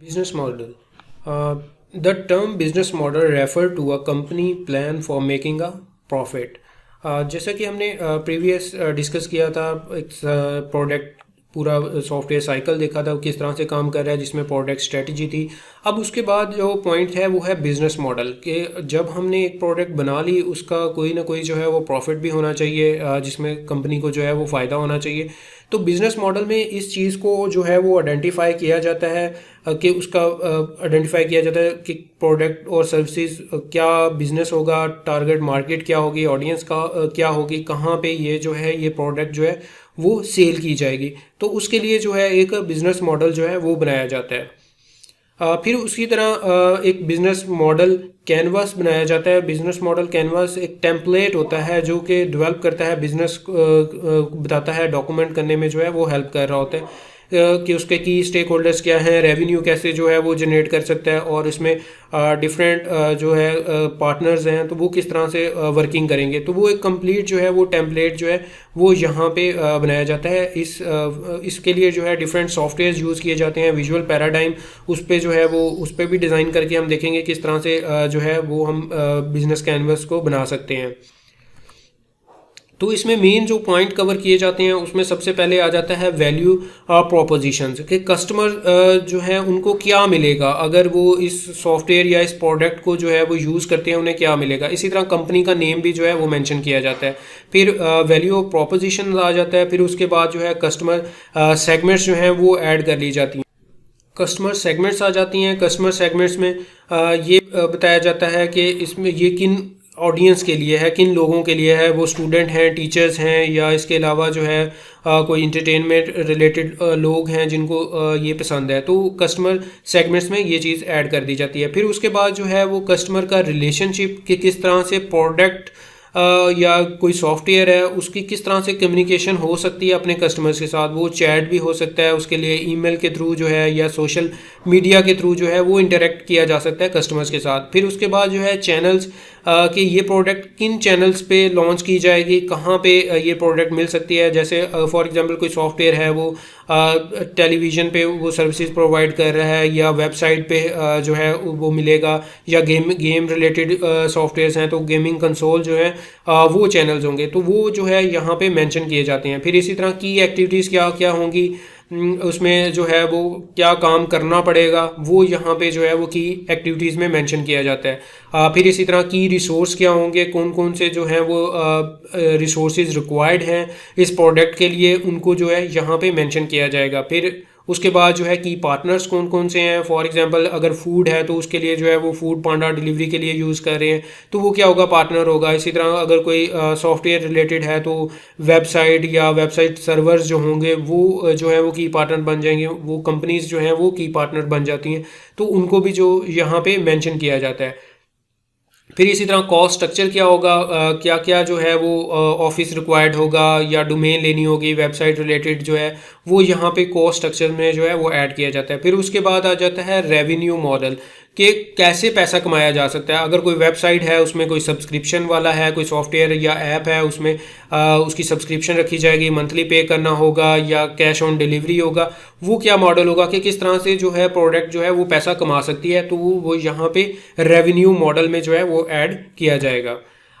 Business model. The term business model refer to a company plan for making a profit. जैसा कि हमने previous discuss किया था, एक प्रोडक्ट पूरा सॉफ्टवेयर साइकिल देखा था, किस तरह से काम कर रहा है, जिसमें प्रोडक्ट स्ट्रेटजी थी। अब उसके बाद जो पॉइंट है वो है बिजनेस मॉडल, कि जब हमने एक प्रोडक्ट बना ली उसका कोई ना कोई जो है वो प्रॉफिट भी होना चाहिए, जिसमें कंपनी को जो है वो फ़ायदा होना चाहिए। तो बिज़नेस मॉडल में इस चीज़ को जो है वो आइडेंटिफाई किया जाता है, कि उसका आइडेंटिफाई किया जाता है कि प्रोडक्ट और सर्विसेज क्या बिज़नेस होगा, टारगेट मार्केट क्या होगी, ऑडियंस का क्या होगी, कहाँ पे ये जो है ये प्रोडक्ट जो है वो सेल की जाएगी। तो उसके लिए जो है एक बिज़नेस मॉडल जो है वो बनाया जाता है। फिर उसी तरह एक बिज़नेस मॉडल कैनवास बनाया जाता है। बिज़नेस मॉडल कैनवास एक टेम्पलेट होता है जो कि डेवलप करता है, बिज़नेस बताता है, डॉक्यूमेंट करने में जो है वो हेल्प कर रहा होता है, कि उसके की स्टेक होल्डर्स क्या हैं, रेवेन्यू कैसे जो है वो जनरेट कर सकता है, और इसमें डिफरेंट जो है पार्टनर्स हैं तो वो किस तरह से वर्किंग करेंगे। तो वो एक कंप्लीट जो है वो टेम्पलेट जो है वो यहाँ पे बनाया जाता है। इसके लिए जो है डिफरेंट सॉफ्टवेयर यूज़ किए जाते हैं। विजुअल पैराडाइम उस पर जो है वो उस पर भी डिज़ाइन करके हम देखेंगे किस तरह से जो है वो हम बिजनेस कैनवस को बना सकते हैं। तो इसमें मेन जो पॉइंट कवर किए जाते हैं उसमें सबसे पहले आ जाता है वैल्यू प्रोपोजिशंस, कि कस्टमर जो है उनको क्या मिलेगा अगर वो इस सॉफ्टवेयर या इस प्रोडक्ट को जो है वो यूज़ करते हैं, उन्हें क्या मिलेगा। इसी तरह कंपनी का नेम भी जो है वो मेंशन किया जाता है। फिर वैल्यू ऑफ प्रोपोजिशन आ जाता है। फिर उसके बाद जो है कस्टमर सेगमेंट्स जो हैं वो ऐड कर ली जाती हैं। कस्टमर सेगमेंट्स आ जाती हैं। कस्टमर सेगमेंट्स में ये बताया जाता है कि इसमें ये किन ऑडियंस के लिए है, किन लोगों के लिए है, वो स्टूडेंट हैं, टीचर्स हैं, या इसके अलावा जो है कोई इंटरटेनमेंट रिलेटेड लोग हैं जिनको ये पसंद है। तो कस्टमर सेगमेंट्स में ये चीज़ ऐड कर दी जाती है। फिर उसके बाद जो है वो कस्टमर का रिलेशनशिप, कि किस तरह से प्रोडक्ट या कोई सॉफ्टवेयर है उसकी किस तरह से कम्युनिकेशन हो सकती है अपने कस्टमर्स के साथ। वो चैट भी हो सकता है, उसके लिए ईमेल के थ्रू जो है या सोशल मीडिया के थ्रू जो है वो इंटरेक्ट किया जा सकता है कस्टमर्स के साथ। फिर उसके बाद जो है चैनल्स, कि ये प्रोडक्ट किन चैनल्स पे लॉन्च की जाएगी, कहाँ पे ये प्रोडक्ट मिल सकती है। जैसे फॉर एग्जांपल कोई सॉफ्टवेयर है वो टेलीविज़न पे वो सर्विसेज प्रोवाइड कर रहा है, या वेबसाइट पे जो है वो मिलेगा, या गेम रिलेटेड सॉफ्टवेयर्स हैं तो गेमिंग कंसोल जो है वो चैनल्स होंगे। तो वो जो है यहाँ पे मेंशन किए जाते हैं। फिर इसी तरह की एक्टिविटीज़ क्या क्या होंगी, उसमें जो है वो क्या काम करना पड़ेगा, वो यहाँ पे जो है वो की एक्टिविटीज़ में मेंशन किया जाता है। फिर इसी तरह की रिसोर्स क्या होंगे, कौन कौन से जो हैं वो रिसोर्सेज रिक्वायर्ड हैं इस प्रोडक्ट के लिए, उनको जो है यहाँ पे मेंशन किया जाएगा। फिर उसके बाद जो है की पार्टनर्स कौन कौन से हैं। फॉर एग्जांपल अगर फूड है तो उसके लिए जो है वो फूड पांडा डिलीवरी के लिए यूज़ कर रहे हैं, तो वो क्या होगा, पार्टनर होगा। इसी तरह अगर कोई सॉफ्टवेयर रिलेटेड है तो वेबसाइट या वेबसाइट सर्वर्स जो होंगे वो जो है वो की पार्टनर बन जाएंगे। वो कंपनीज जो हैं वो की पार्टनर बन जाती हैं, तो उनको भी जो यहाँ पे मेंशन किया जाता है। फिर इसी तरह कॉस्ट स्ट्रक्चर क्या होगा, क्या क्या जो है वो ऑफिस रिक्वायर्ड होगा या डोमेन लेनी होगी वेबसाइट रिलेटेड जो है वो यहाँ पे कॉस्ट स्ट्रक्चर में जो है वो ऐड किया जाता है। फिर उसके बाद आ जाता है रेवेन्यू मॉडल, कि कैसे पैसा कमाया जा सकता है। अगर कोई वेबसाइट है उसमें कोई सब्सक्रिप्शन वाला है, कोई सॉफ्टवेयर या ऐप है उसमें उसकी सब्सक्रिप्शन रखी जाएगी, मंथली पे करना होगा या कैश ऑन डिलीवरी होगा, वो क्या मॉडल होगा कि किस तरह से जो है प्रोडक्ट जो है वो पैसा कमा सकती है। तो वो यहाँ पे रेवेन्यू मॉडल में जो है वो ऐड किया जाएगा।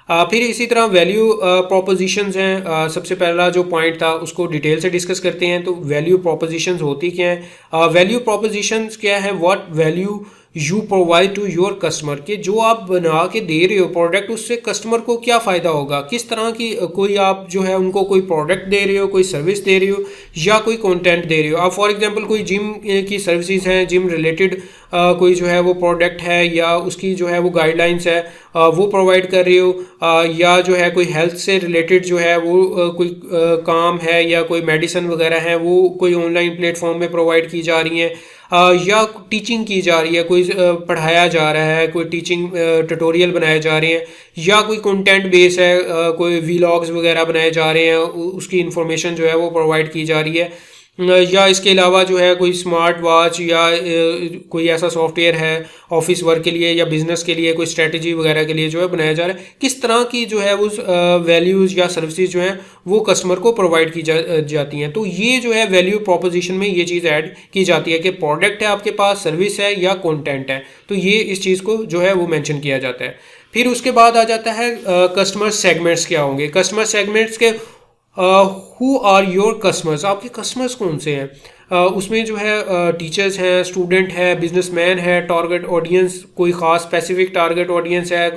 फिर इसी तरह वैल्यू प्रोपोजिशंस हैं। सबसे पहला जो पॉइंट था उसको डिटेल से डिस्कस करते हैं। तो वैल्यू प्रोपोजिशंस होती क्या है। वैल्यू प्रोपोजिशंस क्या है, what value you provide to your customer, के जो आप बना के दे रहे हो प्रोडक्ट, उससे कस्टमर को क्या फ़ायदा होगा, किस तरह की कोई आप जो है उनको कोई प्रोडक्ट दे रहे हो, कोई सर्विस दे रहे हो, या कोई कंटेंट दे रहे हो। आप फॉर एग्जांपल कोई जिम की सर्विसेज हैं, जिम रिलेटेड कोई जो है वो प्रोडक्ट है या उसकी जो है वो गाइडलाइंस है वो प्रोवाइड कर रहे हो, या जो है कोई हेल्थ से रिलेटेड जो है वो कोई काम है या कोई मेडिसिन वगैरह है वो कोई ऑनलाइन प्लेटफॉर्म में प्रोवाइड की जा रही हैं, या टीचिंग की जा रही है, कोई पढ़ाया जा रहा है, कोई टीचिंग ट्यूटोरियल बनाए जा रहे हैं, या कोई कंटेंट बेस है, कोई वीलॉग्स वगैरह बनाए जा रहे हैं, उसकी इन्फॉर्मेशन जो है वो प्रोवाइड की जा रही है। या इसके अलावा जो है कोई स्मार्ट वॉच या कोई ऐसा सॉफ्टवेयर है ऑफिस वर्क के लिए या बिजनेस के लिए, कोई स्ट्रेटजी वगैरह के लिए जो है बनाया जा रहा है, किस तरह की जो है वो वैल्यूज़ या सर्विसेज जो हैं वो कस्टमर को प्रोवाइड की जाती हैं। तो ये जो है वैल्यू प्रोपोजिशन में ये चीज़ ऐड की जाती है कि प्रोडक्ट है आपके पास, सर्विस है या कंटेंट है, तो ये इस चीज़ को जो है वो मेंशन किया जाता है। फिर उसके बाद आ जाता है कस्टमर सेगमेंट्स क्या होंगे। कस्टमर सेगमेंट्स के हु आर योर कस्टमर्स, आपके कस्टमर्स कौन से हैं। उसमें जो है टीचर्स हैं, स्टूडेंट है, बिजनेसमैन है, टारगेट ऑडियंस कोई ख़ास स्पेसिफिक टारगेट ऑडियंस है,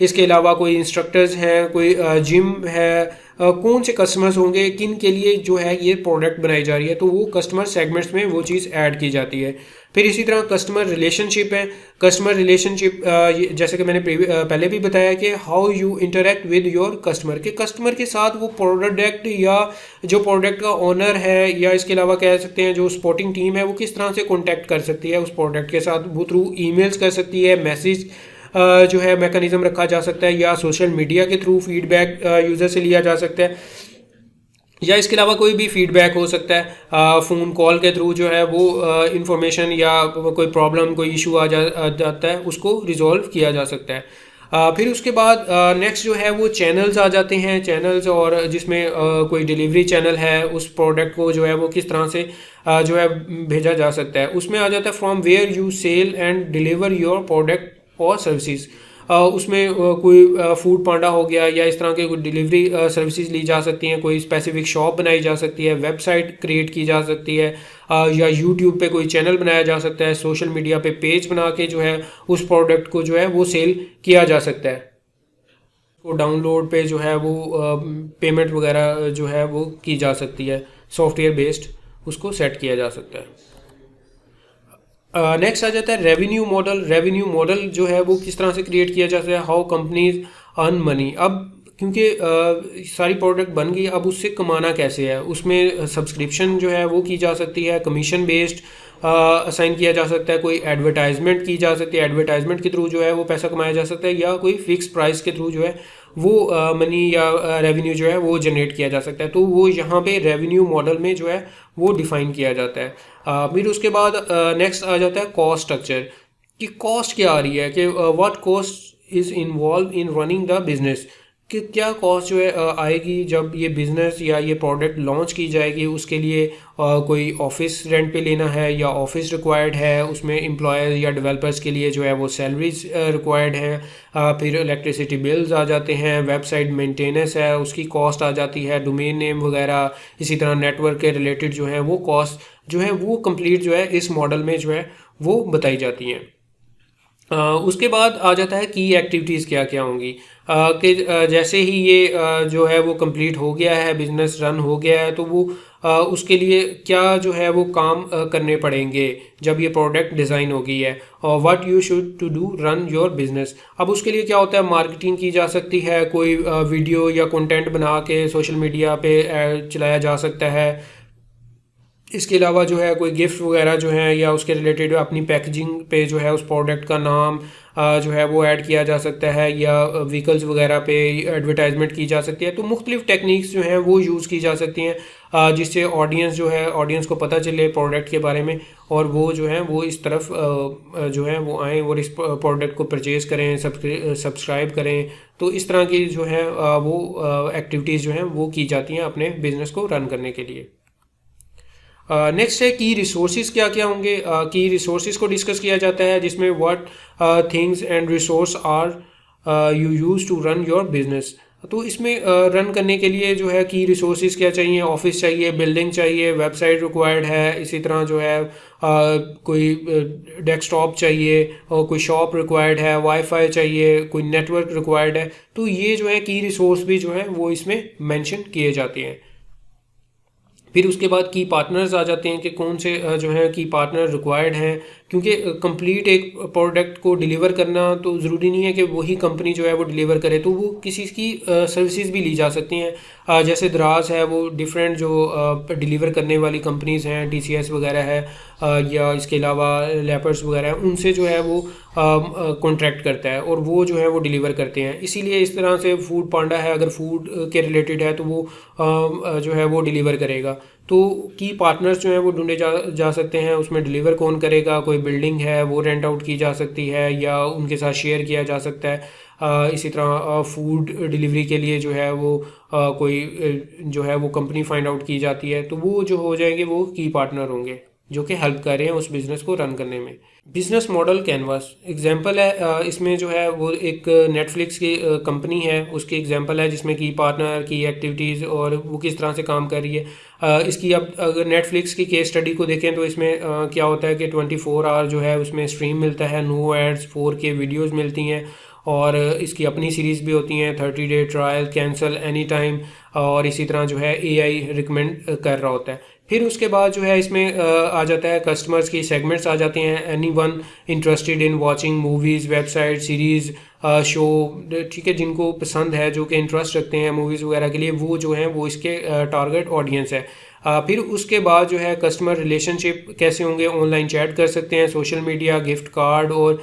इसके अलावा कोई इंस्ट्रक्टर्स हैं, कोई जिम है, कौन से कस्टमर्स होंगे, किन के लिए जो है ये प्रोडक्ट बनाई जा रही है, तो वो कस्टमर सेगमेंट्स में वो चीज़ ऐड की जाती है। फिर इसी तरह कस्टमर रिलेशनशिप है। कस्टमर रिलेशनशिप जैसे कि मैंने पहले भी बताया कि how you interact with your customer, के कस्टमर के साथ वो प्रोडक्ट या जो प्रोडक्ट का ओनर है या इसके अलावा कह सकते हैं जो सपोर्टिंग टीम है वो किस तरह से कॉन्टैक्ट कर सकती है उस प्रोडक्ट के साथ। वो थ्रू ईमेल्स कर सकती है, मैसेज जो है मैकेनिज्म रखा जा सकता है, या सोशल मीडिया के थ्रू फीडबैक यूज़र से लिया जा सकता है, या इसके अलावा कोई भी फीडबैक हो सकता है फ़ोन कॉल के थ्रू जो है वो इंफॉर्मेशन या कोई प्रॉब्लम कोई इशू आ जाता है उसको रिजॉल्व किया जा सकता है। फिर उसके बाद नेक्स्ट जो है वो चैनल्स आ जाते हैं। चैनल्स और जिसमें कोई डिलीवरी चैनल है उस प्रोडक्ट को जो है वो किस तरह से जो है भेजा जा सकता है। उसमें आ जाता है from where you sell and deliver your product और सर्विसेज। उसमें कोई फूड पांडा हो गया या इस तरह के कोई डिलीवरी सर्विसेज ली जा सकती हैं, कोई स्पेसिफिक शॉप बनाई जा सकती है, वेबसाइट क्रिएट की जा सकती है, या यूट्यूब पे कोई चैनल बनाया जा सकता है, सोशल मीडिया पे पेज बना के जो है उस प्रोडक्ट को जो है वो सेल किया जा सकता है। वो डाउनलोड पे जो है वो पेमेंट वगैरह जो है वो की जा सकती है, सॉफ्टवेयर बेस्ड उसको सेट किया जा सकता है। नेक्स्ट आ जाता है रेवेन्यू मॉडल। रेवेन्यू मॉडल जो है वो किस तरह से क्रिएट किया जाता है, हाउ कंपनीज अर्न मनी। अब क्योंकि सारी प्रोडक्ट बन गई, अब उससे कमाना कैसे है, उसमें सब्सक्रिप्शन जो है वो की जा सकती है, कमीशन बेस्ड असाइन किया जा सकता है, कोई एडवर्टाइजमेंट की जा सकती है, एडवर्टाइजमेंट के थ्रू जो है वो पैसा कमाया जा सकता है, या कोई फिक्स प्राइस के थ्रू जो है वो मनी या रेवेन्यू जो है वो जनरेट किया जा सकता है। तो वो यहाँ पे रेवेन्यू मॉडल में जो है वो डिफाइन किया जाता है। फिर उसके बाद नेक्स्ट आ जाता है कॉस्ट स्ट्रक्चर, कि कॉस्ट क्या आ रही है, कि what cost is involve in running the business, कि क्या कॉस्ट जो है आएगी जब ये बिज़नेस या ये प्रोडक्ट लॉन्च की जाएगी। उसके लिए कोई ऑफिस रेंट पे लेना है या ऑफिस रिक्वायर्ड है, उसमें एम्प्लॉयज़ या डेवलपर्स के लिए जो है वो सैलरीज रिक्वायर्ड है, फिर इलेक्ट्रिसिटी बिल्स आ जाते हैं, वेबसाइट मेंटेनेंस है उसकी कॉस्ट आ जाती है, डोमेन नेम वगैरह, इसी तरह नेटवर्क के रिलेटेड जो है वो कॉस्ट जो है वो कंप्लीट जो है इस मॉडल में जो है वो बताई जाती हैं। उसके बाद आ जाता है की एक्टिविटीज़ क्या क्या होंगी, कि जैसे ही ये जो है वो कंप्लीट हो गया है, बिजनेस रन हो गया है, तो वो उसके लिए क्या जो है वो काम करने पड़ेंगे जब ये प्रोडक्ट डिज़ाइन हो गई है, और what you should to do run your business. अब उसके लिए क्या होता है, मार्केटिंग की जा सकती है, कोई वीडियो या कंटेंट बना के सोशल मीडिया पे चलाया जा सकता है। इसके अलावा जो है कोई गिफ्ट वगैरह जो है या उसके रिलेटेड अपनी पैकेजिंग पे जो है उस प्रोडक्ट का नाम जो है वो ऐड किया जा सकता है, या व्हीकल्स वगैरह पे एडवर्टाइजमेंट की जा सकती है। तो मुख्तलिफ टेक्निक्स जो हैं वो यूज़ की जा सकती हैं जिससे ऑडियंस जो है ऑडियंस को पता चले प्रोडक्ट के बारे में, और वो जो है वो इस तरफ जो है वो आएँ और इस प्रोडक्ट को परचेज़ करें, सब्सक्राइब करें। तो इस तरह की जो है वो एक्टिविटीज़ जो हैं वो की जाती हैं अपने बिज़नेस को रन करने के लिए। नेक्स्ट है की रिसोर्सेज क्या क्या होंगे। की रिसोर्सेज को डिस्कस किया जाता है, जिसमें what things and resource are you use to run your business. तो इसमें रन करने के लिए जो है की रिसोर्सेज क्या चाहिए, ऑफिस चाहिए, बिल्डिंग चाहिए, वेबसाइट रिक्वायर्ड है, इसी तरह जो है कोई डेस्कटॉप चाहिए, और कोई शॉप रिक्वायर्ड है, वाईफाई चाहिए, कोई नेटवर्क रिक्वायर्ड है। तो ये जो है की रिसोर्स भी जो है वो इसमें मेंशन किए जाते हैं। फिर उसके बाद की पार्टनर्स आ जाते हैं कि कौन से जो है की पार्टनर रिक्वायर्ड हैं, क्योंकि कंप्लीट एक प्रोडक्ट को डिलीवर करना तो ज़रूरी नहीं है कि वही कंपनी जो है वो डिलीवर करे, तो वो किसी की सर्विसेज भी ली जा सकती हैं। जैसे दराज है वो डिफरेंट जो डिलीवर करने वाली कंपनीज़ हैं, TCS वगैरह है, या इसके अलावा लेपर्स वगैरह हैं, उनसे जो है वो कॉन्ट्रैक्ट करता है और वो जो है वो डिलीवर करते हैं। इसीलिए इस तरह से फूड पांडा है, अगर फूड के रिलेटेड है तो वो जो है वो डिलीवर करेगा। तो की पार्टनर्स जो हैं वो ढूंढे जा सकते हैं। उसमें डिलीवर कौन करेगा, कोई बिल्डिंग है वो रेंट आउट की जा सकती है या उनके साथ शेयर किया जा सकता है। इसी तरह फूड डिलीवरी के लिए जो है वो कोई जो है वो कंपनी फाइंड आउट की जाती है। तो वो जो हो जाएंगे वो की पार्टनर होंगे जो कि हेल्प कर रहे हैं उस बिज़नेस को रन करने में। बिजनेस मॉडल कैनवास एग्जांपल है, इसमें जो है वो एक नेटफ्लिक्स की कंपनी है, उसकी एग्जांपल है जिसमें की पार्टनर की एक्टिविटीज़ और वो किस तरह से काम कर रही है। इसकी अब अगर नेटफ्लिक्स की केस स्टडी को देखें तो इसमें क्या होता है कि 24 आवर जो है उसमें स्ट्रीम मिलता है, नो एड्स, 4K वीडियोज़ मिलती हैं और इसकी अपनी सीरीज़ भी होती हैं, 30 day trial, cancel any time, और इसी तरह जो है AI रिकमेंड कर रहा होता है। फिर उसके बाद जो है इसमें आ जाता है कस्टमर्स की सेगमेंट्स आ जाते हैं, any one interested in watching movies, website, series, show, ठीक है, जिनको पसंद है, जो कि इंटरेस्ट रखते हैं मूवीज़ वगैरह के लिए, वो जो हैं वो इसके टारगेट ऑडियंस है। फिर उसके बाद जो है कस्टमर रिलेशनशिप कैसे होंगे, ऑनलाइन चैट कर सकते हैं, सोशल मीडिया, गिफ्ट कार्ड और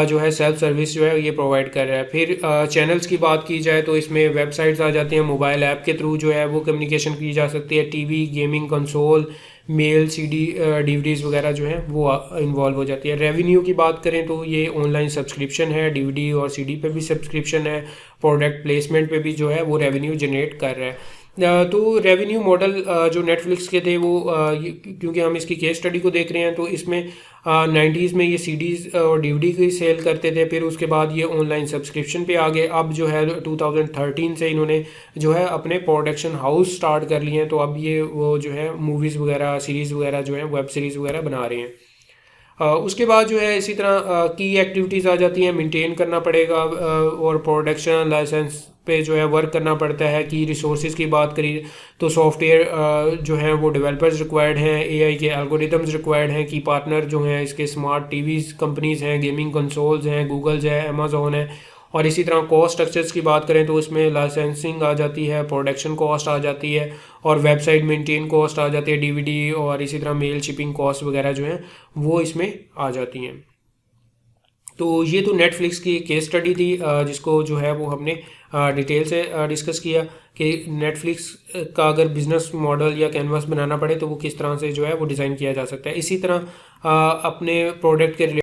जो है सेल्फ सर्विस जो है ये प्रोवाइड कर रहा है। फिर चैनल्स की बात की जाए तो इसमें वेबसाइट्स आ जाती हैं, मोबाइल ऐप के थ्रू जो है वो कम्युनिकेशन की जा सकती है, TV, gaming console, mail, CD, DVDs वगैरह जो हैं वो इन्वॉल्व हो जाती है। रेवेन्यू की बात करें तो ये ऑनलाइन सब्सक्रिप्शन है, DVD और CD पे भी सब्सक्रिप्शन है, प्रोडक्ट प्लेसमेंट पे भी जो है वो रेवेन्यू जनरेट कर रहा है। तो रेवेन्यू मॉडल जो नेटफ्लिक्स के थे वो क्योंकि हम इसकी केस स्टडी को देख रहे हैं तो इसमें 90s में ये CDs और DVD की सेल करते थे, फिर उसके बाद ये ऑनलाइन सब्सक्रिप्शन पे आ गए। अब जो है 2013 से इन्होंने जो है अपने प्रोडक्शन हाउस स्टार्ट कर लिए हैं, तो अब ये वो जो है मूवीज़ वगैरह, सीरीज़ वगैरह जो है वेब सीरीज़ वगैरह बना रहे हैं। उसके बाद जो है इसी तरह की एक्टिविटीज़ आ जाती हैं, मेंटेन करना पड़ेगा और प्रोडक्शन लाइसेंस पे जो है वर्क करना पड़ता है। की रिसोर्सेज की बात करी तो सॉफ्टवेयर जो हैं वो डेवलपर्स रिक्वायर्ड हैं, AI के एल्गोरिदम्स रिक्वायर्ड हैं, की पार्टनर जो हैं इसके स्मार्ट टीवीज़ कंपनीज़ हैं, गेमिंग कंसोल्स हैं, गूगल्स है, अमेजोन है। और इसी तरह कॉस्ट स्ट्रक्चर्स की बात करें तो उसमें लाइसेंसिंग आ जाती है, प्रोडक्शन कॉस्ट आ जाती है और वेबसाइट मेंटेन कॉस्ट आ जाती है, DVD और इसी तरह मेल शिपिंग कॉस्ट वगैरह जो हैं वो इसमें आ जाती हैं। तो ये तो नेटफ्लिक्स की केस स्टडी थी जिसको जो है वो हमने डिटेल से डिस्कस किया कि नेटफ्लिक्स का अगर बिजनेस मॉडल या कैनवास बनाना पड़े तो वो किस तरह से जो है वो डिज़ाइन किया जा सकता है। इसी तरह अपने प्रोडक्ट के